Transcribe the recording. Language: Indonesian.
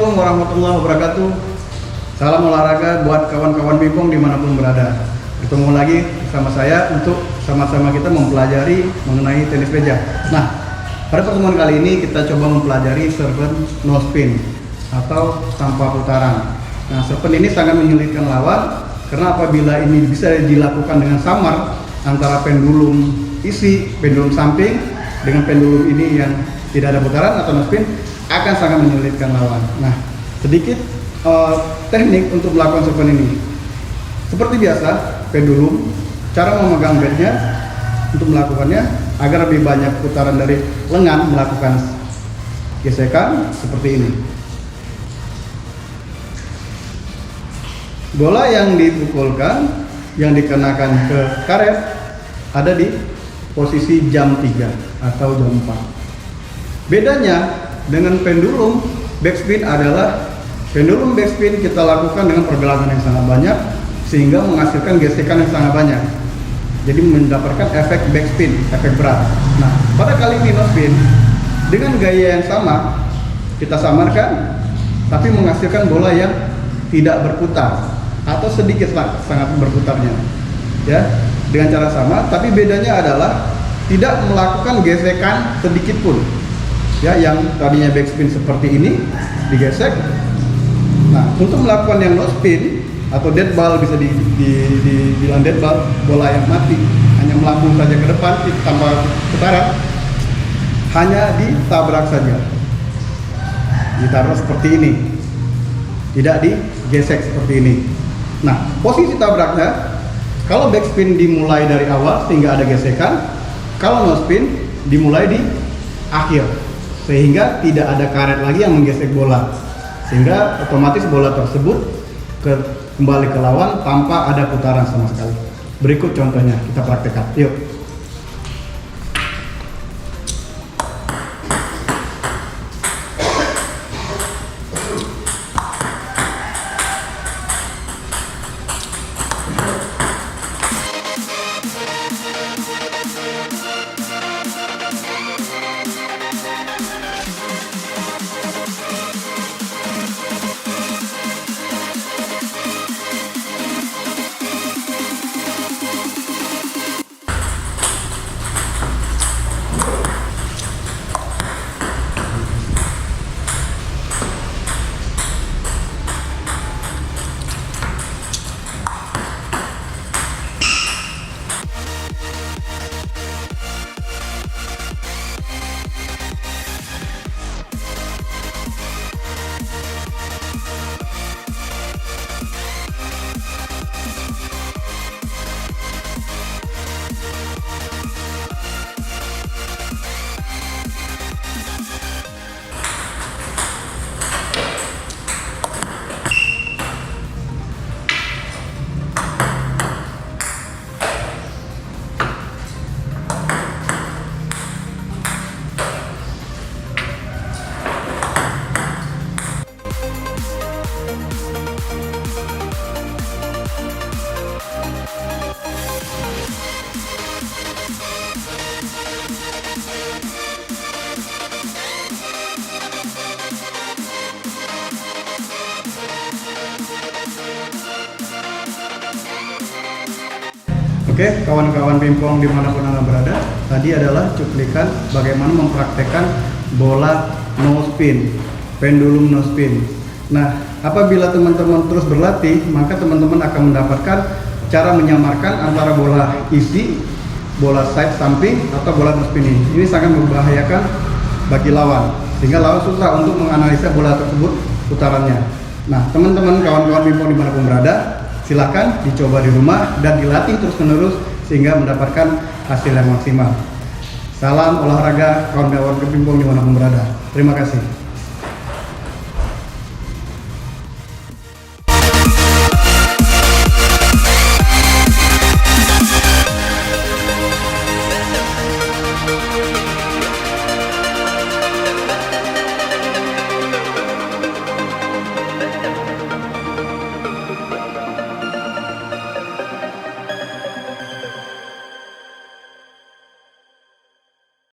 Assalamualaikum warahmatullahi wabarakatuh. Salam olahraga buat kawan-kawan pingpong dimanapun berada. Bertemu lagi bersama saya untuk sama-sama kita mempelajari mengenai tenis meja. Nah, pada pertemuan kali ini kita coba mempelajari serven no spin atau tanpa putaran. Nah, serven ini sangat menyulitkan lawan karena apabila ini bisa dilakukan dengan samar antara pendulum isi, pendulum samping dengan pendulum ini yang tidak ada putaran atau no spin, akan sangat menyulitkan lawan. Nah, sedikit teknik untuk melakukan serven ini. Seperti biasa, pendulum, cara memegang bednya untuk melakukannya agar lebih banyak putaran dari lengan, melakukan gesekan seperti ini. Bola yang dipukulkan, yang dikenakan ke karet ada di posisi jam 3 atau jam 4. Bedanya dengan pendulum backspin adalah pendulum backspin kita lakukan dengan pergelangan yang sangat banyak sehingga menghasilkan gesekan yang sangat banyak. Jadi mendapatkan efek backspin, efek berat. Nah, pada kali ini no spin dengan gaya yang sama kita samarkan tapi menghasilkan bola yang tidak berputar atau sedikit sangat berputarnya. Ya, dengan cara sama tapi bedanya adalah tidak melakukan gesekan sedikit pun. Ya, yang tadinya backspin seperti ini digesek. Nah, untuk melakukan yang no spin atau dead ball, bisa dibilang dead ball, bola yang mati hanya melambung saja ke depan tanpa putaran, hanya ditabrak saja, ditaruh seperti ini, tidak digesek seperti ini. Nah, posisi tabraknya kalau backspin dimulai dari awal sehingga ada gesekan, kalau no spin dimulai di akhir sehingga tidak ada karet lagi yang menggesek bola, sehingga otomatis bola tersebut kembali ke lawan tanpa ada putaran sama sekali. Berikut contohnya, kita praktekkan. Yuk. Oke, kawan-kawan pingpong dimanapun Anda berada, tadi adalah cuplikan bagaimana mempraktekkan bola no spin, pendulum no spin. Nah, apabila teman-teman terus berlatih, maka teman-teman akan mendapatkan cara menyamarkan antara bola isi, bola side samping, atau bola no spin ini. Ini sangat membahayakan bagi lawan, sehingga lawan susah untuk menganalisa bola tersebut putarannya. Nah, teman-teman, kawan-kawan pingpong dimanapun berada, silakan dicoba di rumah dan dilatih terus-menerus sehingga mendapatkan hasil yang maksimal. Salam olahraga kawan-kawan pingpong dimanapun berada. Terima kasih.